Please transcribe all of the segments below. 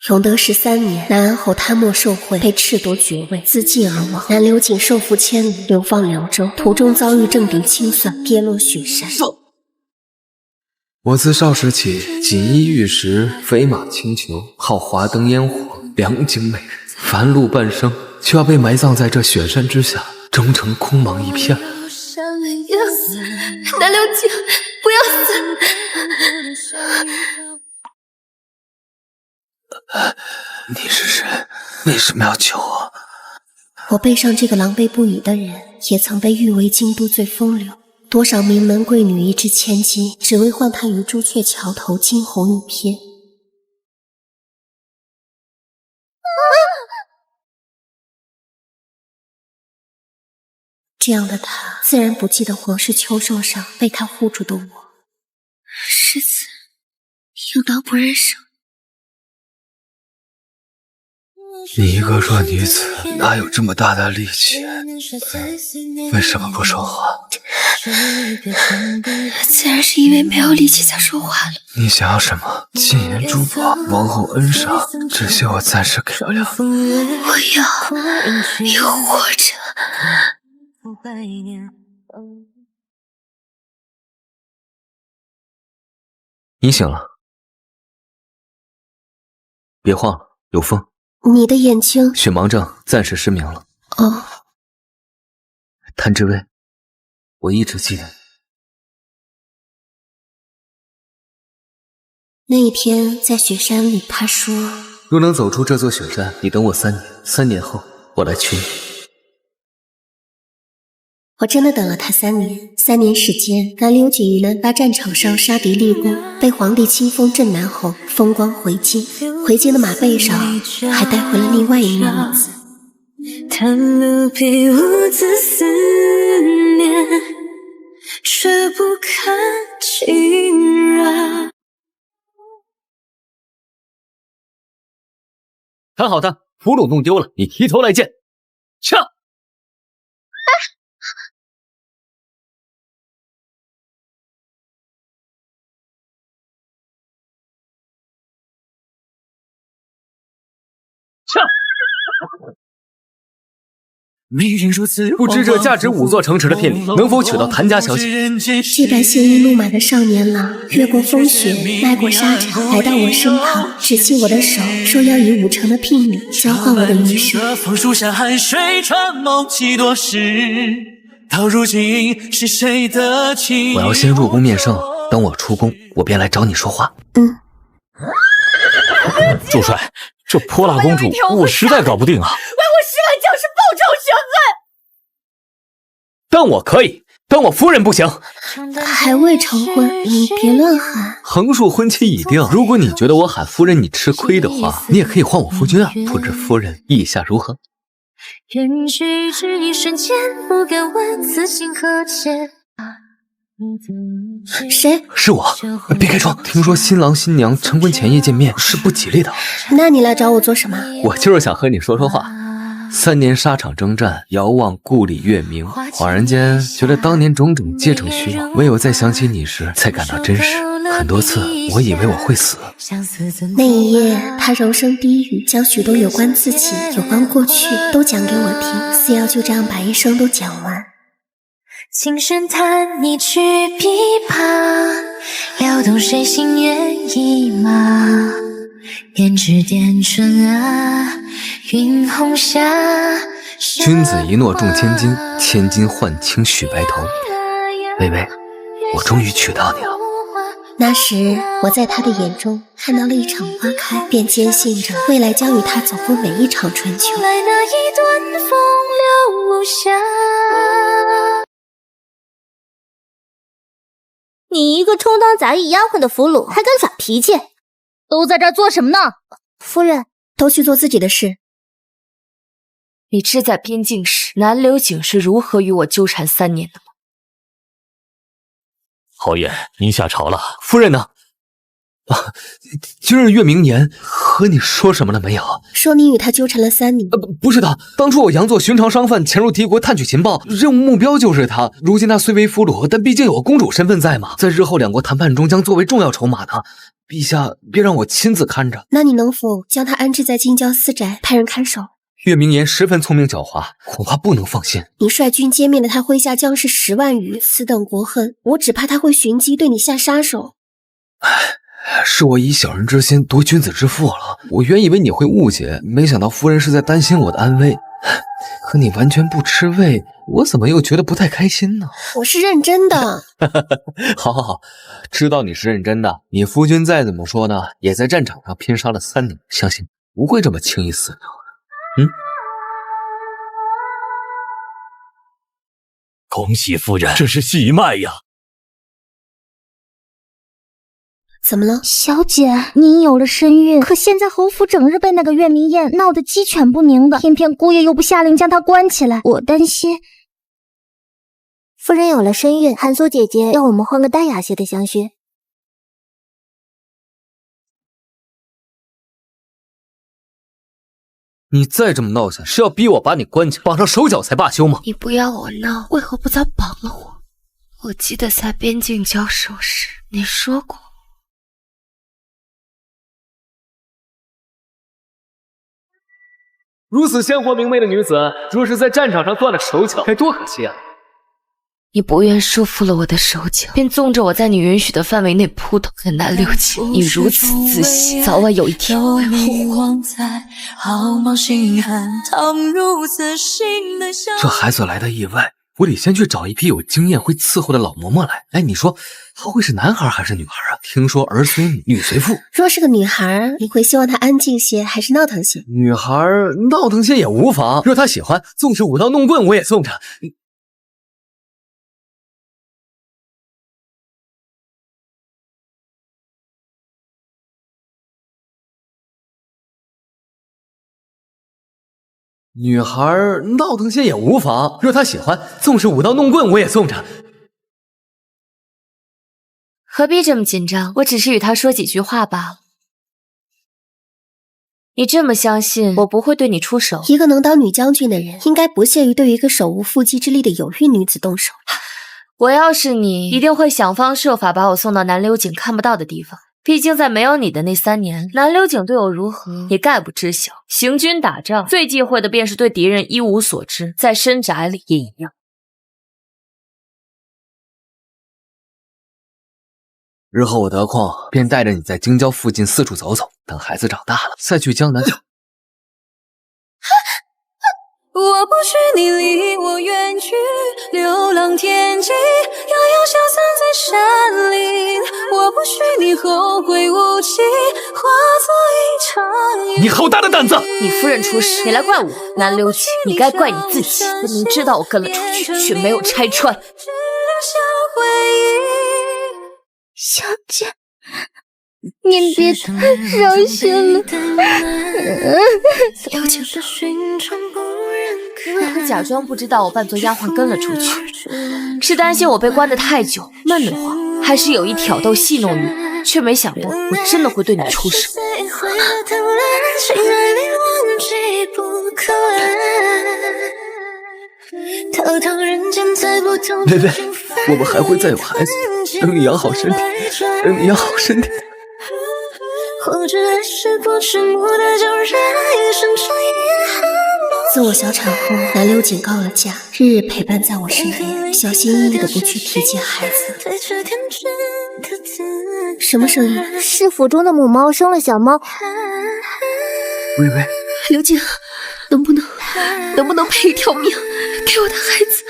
永德13年，南安后贪墨受贿，被褫夺爵位，自缢而亡。南刘瑾受俘千里，流放凉州，途中遭遇郑鼎清算，跌落雪山。我自少时起，锦衣玉食，飞马轻裘，好华灯烟火，良景美人。凡禄半生，就要被埋葬在这雪山之下，终成空茫一片。不要死，南刘瑾，不要死！你是谁？为什么要救我？我背上这个狼狈不已的人，也曾被誉为京都最风流。多少名门贵女一掷千金，只为换他与朱雀桥头惊鸿一瞥。这样的他，自然不记得黄氏秋寿上被他护住的我。世子，有道不忍生。你一个弱女子，哪有这么大的力气？为什么不说话？自然是因为没有力气才说话了。你想要什么？金银珠宝、王后恩赏，这些我暂时给不了。我要你活着。你醒了，别晃了，有风。你的眼睛血盲症暂时失明了。哦，谭之薇，我一直记得你。那一天在雪山里，他说若能走出这座雪山，你等我3年，3年后我来娶你。我真的等了他3年。3年时间，南刘瑾于南伐战场上杀敌立功，被皇帝亲封镇南侯，风光回京。回京的马背上还带回了另外一名女子。探路比无字思念，却不堪侵染。看好他，俘虏弄丢了，你提头来见。撤！不知这价值5座城池的聘礼能否取到谭家小姐？这般鲜衣怒马的少年郎，越过风雪，迈过沙场，来到我身旁，执起我的手，说要以5成的聘礼交换我的余生。枫树下汗水穿梦几多时，到如今是谁的情？我要先入宫面圣，等我出宫，我便来找你说话。主帅，这泼辣公主我实在搞不定啊！为我10万将士报仇雪恨！但我可以，但我夫人不行。还未成婚，你别乱喊。横竖婚期已定，如果你觉得我喊夫人你吃亏的话，你也可以换我夫君啊。不知夫人意下如何？远去只一瞬间，不敢问此情何解。谁？是我，别开窗。听说新郎新娘成婚前夜见面是不吉利的。那你来找我做什么？我就是想和你说说话。3年沙场征战，遥望故里月明，恍然间觉得当年种种皆成虚妄，唯有在想起你时才感到真实。很多次我以为我会死。那一夜，他柔声低语，将许多有关自己、有关过去都讲给我听，似要就这样把一生都讲完。轻声叹一曲琵琶，撩动谁心猿意马。胭脂点春啊，云红霞。君子一诺重千金，千金换卿许白头。微微，我终于娶到你了。那时我在他的眼中看到了一场花开，便坚信着未来将与他走过每一场春秋。来那一段风流无暇。你一个充当杂役丫鬟的俘虏，还敢耍脾气？都在这儿做什么呢？夫人，都去做自己的事。你知在边境时，南刘瑾是如何与我纠缠3年的吗？侯爷，您下朝了，夫人呢？今日月明年和你说什么了没有？说你与他纠缠了3年。不是的，当初我佯作寻常商贩潜入敌国探取情报，任务目标就是他。如今他虽为俘虏，但毕竟有公主身份在嘛，在日后两国谈判中将作为重要筹码的。陛下别让我亲自看着。那你能否将他安置在京郊私宅，派人看守？月明言十分聪明狡猾，恐怕不能放心。你率军歼灭了他麾下将士10万余，此等国恨，我只怕他会寻机对你下杀手。是我以小人之心夺君子之腹了。我原以为你会误解，没想到夫人是在担心我的安危。可你完全不吃味，我怎么又觉得不太开心呢？我是认真的。好，知道你是认真的。你夫君再怎么说呢，也在战场上拼杀了3年，相信不会这么轻易死掉的。恭喜夫人，这是喜脉呀！怎么了？小姐，您有了身孕，可现在侯府整日被那个月明宴闹得鸡犬不宁的，偏偏姑爷又不下令将她关起来，我担心。夫人有了身孕，韩素姐姐要我们换个淡雅些的香薰。你再这么闹下去，是要逼我把你关起来，绑上手脚才罢休吗？你不要我闹，为何不早绑了我？我记得在边境交手时，你说过。如此鲜活明媚的女子，若是在战场上断了手脚，该多可惜啊！你不愿束缚了我的手脚，便纵着我在你允许的范围内扑腾，很难留情。你如此自信，早晚有一天我会后悔。这孩子来的意外，我得先去找一批有经验会伺候的老嬷嬷来。哎，你说他会是男孩还是女孩啊？听说儿随女，女随父。若是个女孩，你会希望她安静些还是闹腾些？女孩闹腾些也无妨，若她喜欢，纵使舞刀弄棍我也送她。女孩闹腾些也无妨，若她喜欢，纵使舞刀弄棍我也送她。何必这么紧张？我只是与他说几句话罢了。你这么相信我不会对你出手？一个能当女将军的人，应该不屑于对于一个手无缚鸡之力的有孕女子动手。我要是你，一定会想方设法把我送到南流井看不到的地方。毕竟在没有你的那3年，南流井对我如何，你概不知晓。行军打仗，最忌讳的便是对敌人一无所知，在深宅里也一样。日后我得空，便带着你在京郊附近四处走走，等孩子长大了，再去江南。我不许你离我远去，流浪天际，遥遥消散在山林。我不许你后会无期，化作一场雨。你好大的胆子！你夫人出事，你来怪我？南流井，你该怪你自己。明知道我跟了出去，却没有拆穿。小姐，您别太伤心了。为何假装不知道我扮作丫鬟跟了出去？是担心我被关得太久闷得慌，还是有意挑逗戏弄于？却没想过我真的会对你出手。薇薇，我们还会再有孩子，等你养好身体，等你养好身体。自我小产后，南流警告了假，日日陪伴在我身边，小心翼翼的不去提及孩子。什么声音？是府中的母猫生了小猫。薇薇，刘景，能不能赔一条命给我的孩子？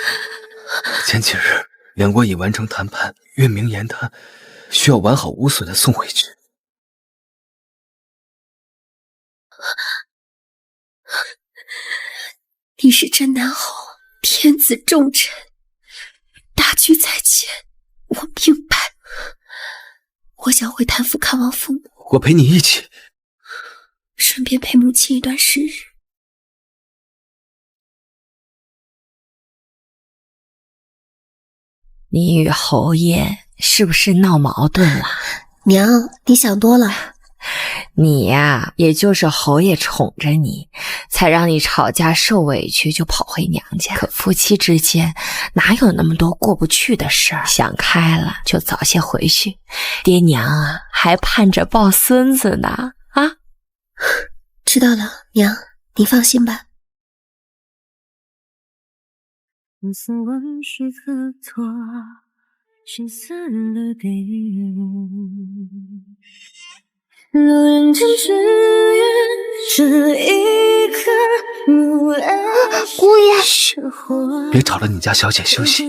前几日两国已完成谈判，月明言他需要完好无损的送回去。你是真难熬，天子重臣，大局在前，我明白。我想回谭府看望父母，我陪你一起，顺便陪母亲一段时日。你与侯爷是不是闹矛盾了？娘，你想多了。你呀，也就是侯爷宠着你，才让你吵架受委屈就跑回娘家。可夫妻之间哪有那么多过不去的事儿？想开了就早些回去，爹娘啊还盼着抱孙子呢。啊，知道了，娘，你放心吧。路人间只愿这一刻如爱姑爷，别吵了你家小姐休息。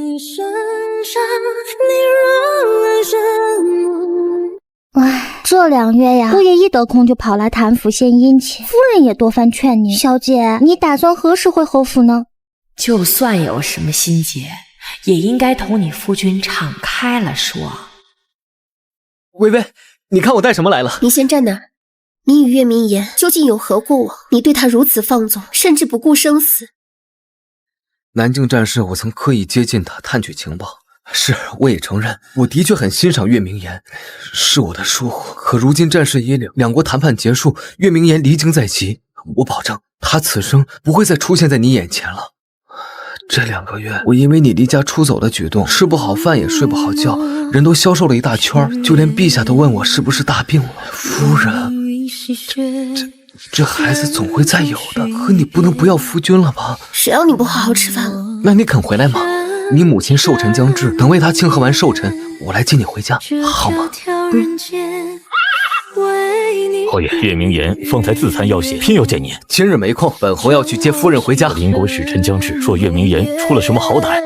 唉，这2月呀，姑爷一得空就跑来谭府献殷勤，夫人也多番劝你。小姐，你打算何时回侯府呢？就算有什么心结，也应该同你夫君敞开了说。微微，你看我带什么来了？你先站那儿。你与月明言究竟有何过往？你对他如此放纵，甚至不顾生死。南境战事，我曾刻意接近他，探取情报。是，我也承认，我的确很欣赏月明言，是我的疏忽。可如今战事已领，两国谈判结束，月明言离京在即，我保证他此生不会再出现在你眼前了。这2个月，我因为你离家出走的举动，吃不好饭也睡不好觉，人都消瘦了一大圈，就连陛下都问我是不是大病了。夫人，这孩子总会再有的，可你不能不要夫君了吧？谁让你不好好吃饭了？那你肯回来吗？你母亲寿辰将至，等为她庆贺完寿辰，我来接你回家，好吗？侯爷，月明言方才自惭腰险，偏要见您。今日没空，本侯要去接夫人回家。邻国使臣将至，若月明言出了什么好歹，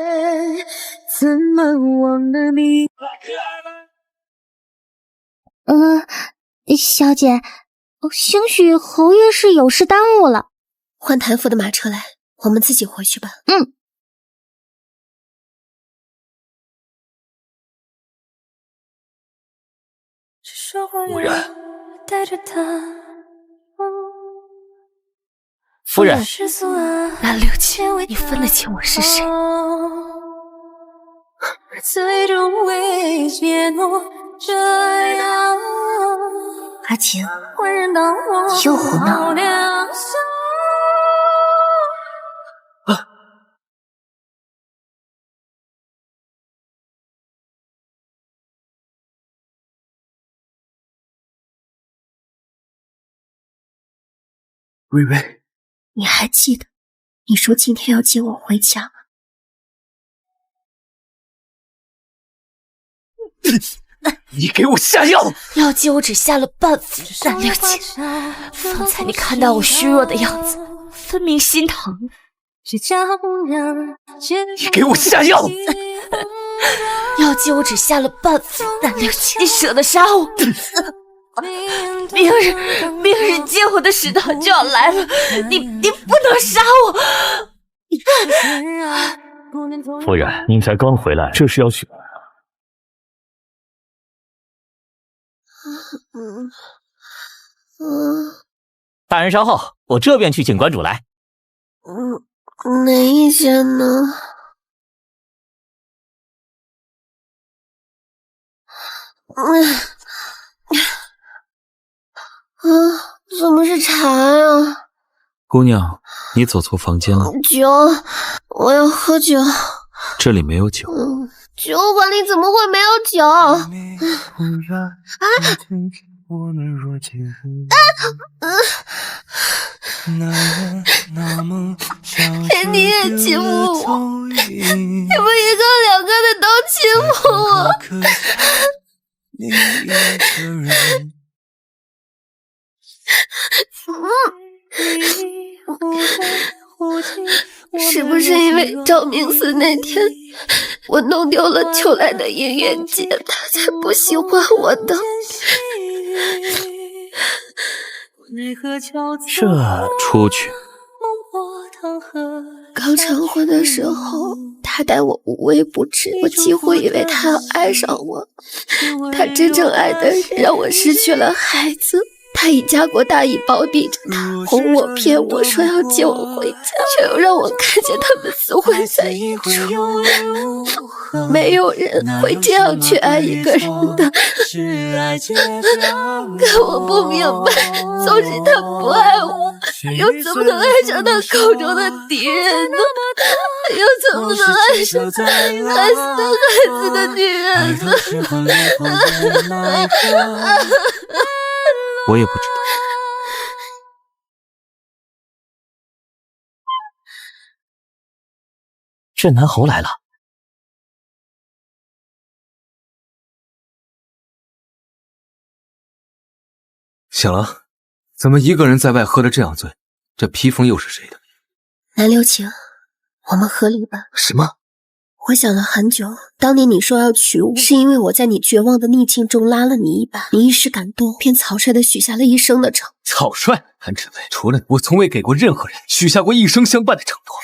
小姐，兴许侯爷是有事耽误了。换谭府的马车来，我们自己回去吧。夫人，夫人，南六姐，你分得清我是谁？阿晴，你又胡闹了。微微，你还记得你说今天要接我回家吗？你给我下药！药剂我只下了半服，南六姐，方才你看到我虚弱的样子，分明心疼。你给我下药！药剂我只下了半服，南六姐，你舍得杀我？明日接我的使团就要来了，你不能杀我！夫人，您才刚回来，这是要去？大人稍后，我这便去请馆主来。哪一间呢？怎么是茶呀？姑娘，你走错房间了。酒，我要喝酒。这里没有酒。酒馆里怎么会没有酒？连你也欺负我，你们一个两个的都欺负我。是不是因为赵明寺那天我弄丢了秋来的音乐节，他才不喜欢我的？这出去。刚成婚的时候，他待我无微不至，我几乎以为他要爱上我。他真正爱的人让我失去了孩子。他以家国大义包庇着他，哄我骗我说要接我回家，却又让我看见他们死混在一处。没有人会这样去爱一个人的。可我不明白，纵使他不爱我，又怎么能爱上他口中的敌人呢？又怎么能爱上害死他孩子的女人呢？我也不知道。镇南侯来了。醒了？怎么一个人在外喝得这样醉？这披风又是谁的？南流情，我们和离吧。什么？我想了很久，当年你说要娶我，是因为我在你绝望的逆境中拉了你一把，你一时感动，便草率地许下了一生的承诺。草率？韩志伟，除了你，我从未给过任何人许下过一生相伴的承诺。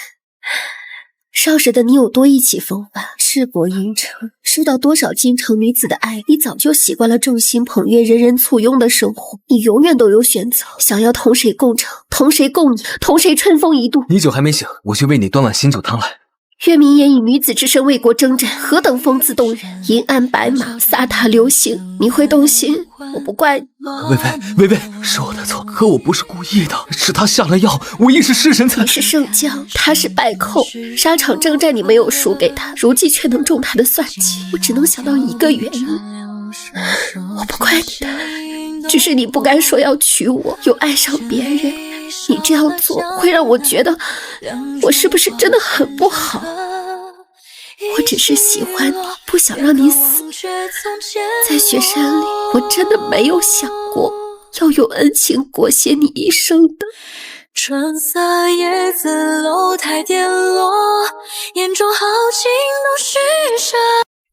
少时的你有多意气风发，赤膊迎城，受到多少京城女子的爱，你早就习惯了众星捧月、人人簇拥的生活。你永远都有选择，想要同谁共城，同谁共饮，同谁春风一度。你酒还没醒，我去为你端碗新酒汤来。岳明言以女子之身为国征战，何等风姿动人！银鞍白马，飒沓流星，你会动心，我不怪你。微微，是我的错，可我不是故意的，是他下了药，我亦是失神才。你是胜将，他是败寇，沙场征战你没有输给他，如今却能中他的算计，我只能想到一个原因。我不怪你的，只是你不该说要娶我，又爱上别人。你这样做会让我觉得我是不是真的很不好？我只是喜欢你，不想让你死。在雪山里，我真的没有想过要用恩情裹挟你一生的。春色叶子楼台跌落，眼中豪情都虚设。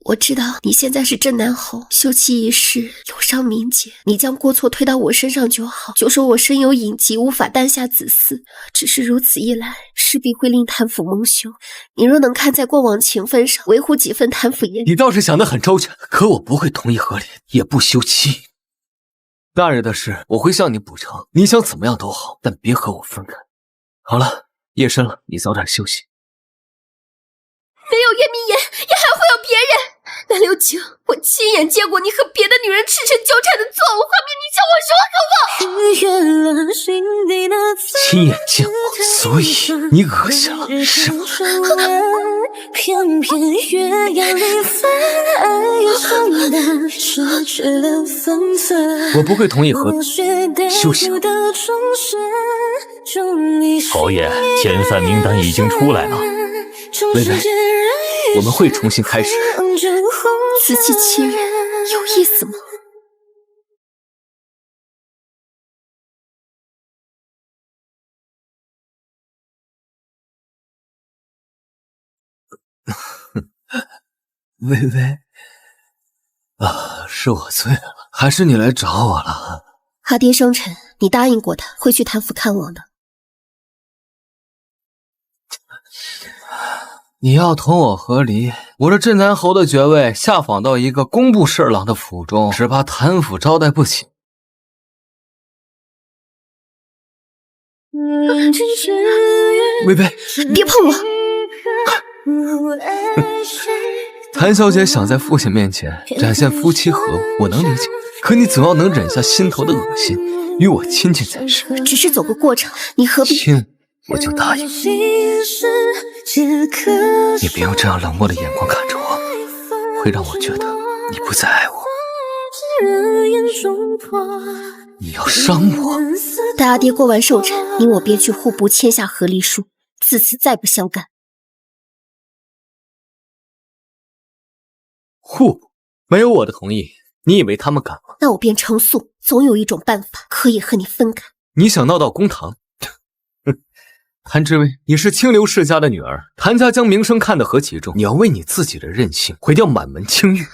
我知道你现在是镇南侯，休戚一世，有伤民节，你将过错推到我身上就好，就说我身有隐疾，无法诞下子嗣。只是如此一来，势必会令谭府蒙羞。你若能看在过往情分上，维护几分谭府颜。你倒是想得很周全，可我不会同意和离，也不休妻。大人的事我会向你补偿，你想怎么样都好，但别和我分开。好了，夜深了，你早点休息。没有月明言，也还会有别人。南流情，我亲眼见过你和别的女人赤诚纠缠的错误画面，你向我说亲眼见过，所以你恶心了，是吗？偏偏月牙里分爱又放胆，失去了分寸。我不会同意和休息。侯爷，遣散名单已经出来了。微微，我们会重新开始。自欺欺人，有意思吗？微微，是我醉了，还是你来找我了？阿爹生辰，你答应过他会去谭府看望的。你要同我和离，我这镇南侯的爵位下访到一个工部侍郎的府中，只怕谭府招待不起。微微，别碰我！谭小姐想在父亲面前展现夫妻和睦，我能理解。可你总要能忍下心头的恶心，与我亲近才是。只是走个过程，你何必？亲，我就答应。你别用这样冷漠的眼光看着我，会让我觉得你不再爱我。你要伤我。待阿爹过完寿辰，你我便去户部签下和离书，自此再不相干。户部没有我的同意，你以为他们敢吗？那我便成诉，总有一种办法可以和你分开。你想闹到公堂？谭之薇，你是清流世家的女儿，谭家将名声看得何其重，你要为你自己的任性毁掉满门清誉。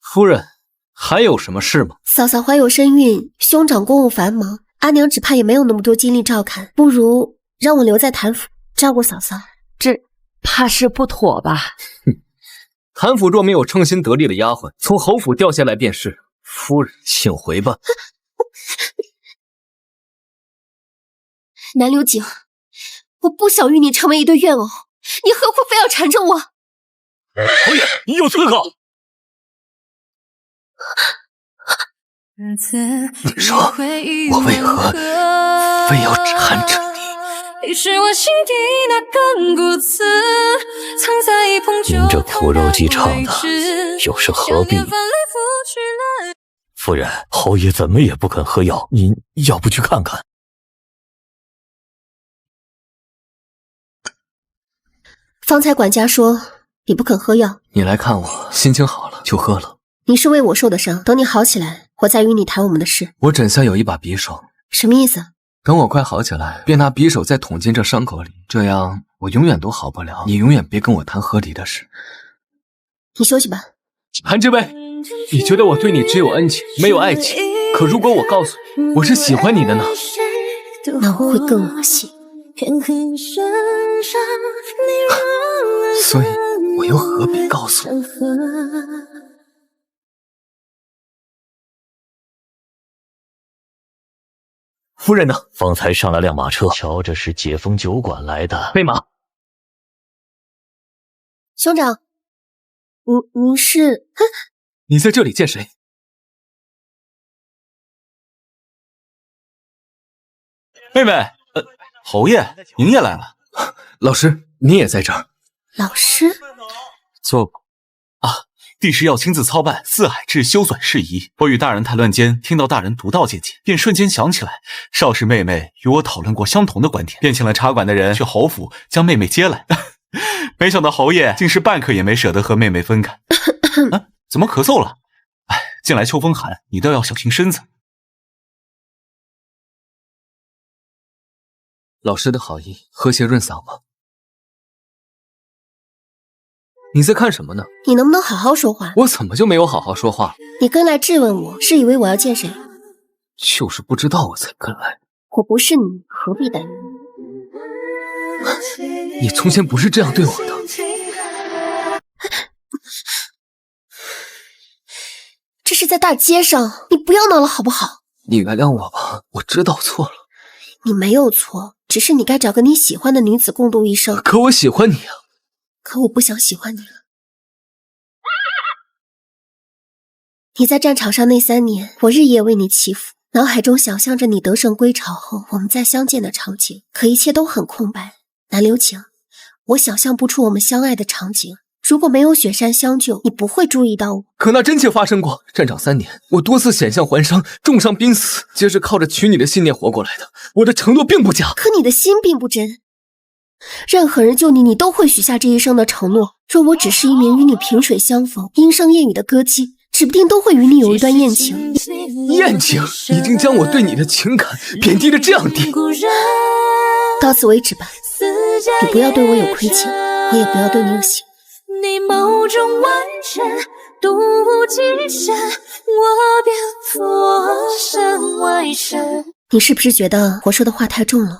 夫人，还有什么事吗？嫂嫂怀有身孕，兄长公务繁忙，阿娘只怕也没有那么多精力照看，不如让我留在谭府照顾嫂嫂。这怕是不妥吧？谭府若没有称心得力的丫鬟，从侯府调下来便是。夫人，请回吧。南流景，我不想与你成为一对怨偶，你何苦非要缠着我？侯爷，你有资格！你说我为何非要缠着你？您这苦肉计唱的又是何必？夫人，侯爷怎么也不肯喝药，您要不去看看？方才管家说你不肯喝药，你来看我，心情好了就喝了。你是为我受的伤，等你好起来，我再与你谈我们的事。我枕下有一把匕首，什么意思？等我快好起来，便拿匕首再捅进这伤口里，这样我永远都好不了。你永远别跟我谈和离的事。你休息吧。韩之辈，你觉得我对你只有恩情，没有爱情？可如果我告诉你，我是喜欢你的呢？那我会更恶心。所以我又何必告诉你？夫人呢？方才上了辆马车，瞧着是解封酒馆来的。备马。兄长，您是？你在这里见谁？妹妹，侯爷，您也来了。老师，你也在这儿？老师，坐过。帝师要亲自操办四海治修缮事宜。我与大人谈论间，听到大人独到见解，便瞬间想起来，邵氏妹妹与我讨论过相同的观点，便请了茶馆的人去侯府将妹妹接来。没想到侯爷竟是半刻也没舍得和妹妹分开。怎么咳嗽了？哎，近来秋风寒，你倒要小心身子。老师的好意，喝些润嗓吧。你在看什么呢？你能不能好好说话？我怎么就没有好好说话？你跟来质问我，是以为我要见谁？就是不知道我才跟来。我不是你，何必担忧？你从前不是这样对我的。这是在大街上，你不要闹了好不好？你原谅我吧，我知道错了。你没有错，只是你该找个你喜欢的女子共度一生。可我喜欢你啊。可我不想喜欢你了。你在战场上那3年，我日夜为你祈福，脑海中想象着你得胜归朝后我们再相见的场景，可一切都很空白。南流景，我想象不出我们相爱的场景。如果没有雪山相救，你不会注意到我。可那真切发生过。战场3年，我多次险象环伤，重伤濒死，皆是靠着娶你的信念活过来的。我的承诺并不假，可你的心并不真。任何人救你，你都会许下这一生的承诺。若我只是一名与你萍水相逢、莺声燕语的歌姬，指不定都会与你有一段艳情。艳情已经将我对你的情感贬低得这样低。到此为止吧，你不要对我有亏欠，我也不要对你有希望。你眸中万尘，独舞几身，我便佛身外身。你是不是觉得我说的话太重了？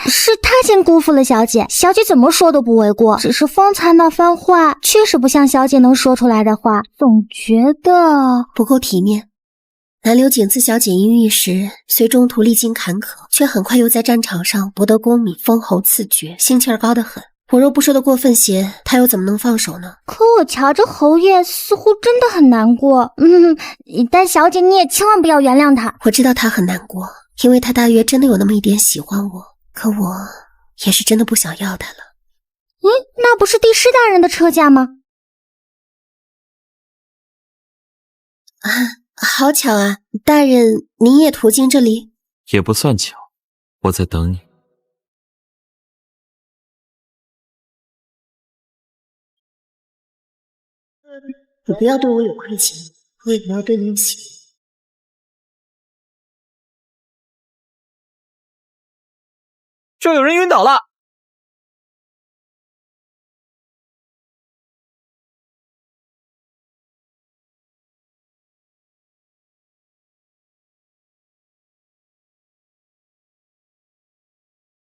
是他先辜负了小姐，小姐怎么说都不为过。只是方才那番话确实不像小姐能说出来的话，总觉得不够体面。南流景自小姐阴郁时，虽中途历经坎坷，却很快又在战场上博得功名，封侯赐爵，心气儿高得很。我若不说的过分些，他又怎么能放手呢？可我瞧着侯爷似乎真的很难过。但小姐你也千万不要原谅他。我知道他很难过，因为他大约真的有那么一点喜欢我，可我也是真的不想要他了。那不是帝师大人的车驾吗？好巧啊，大人您也途经这里？也不算巧，我在等你。你不要对我有亏欠，我也不要对你有希望。就有人晕倒了。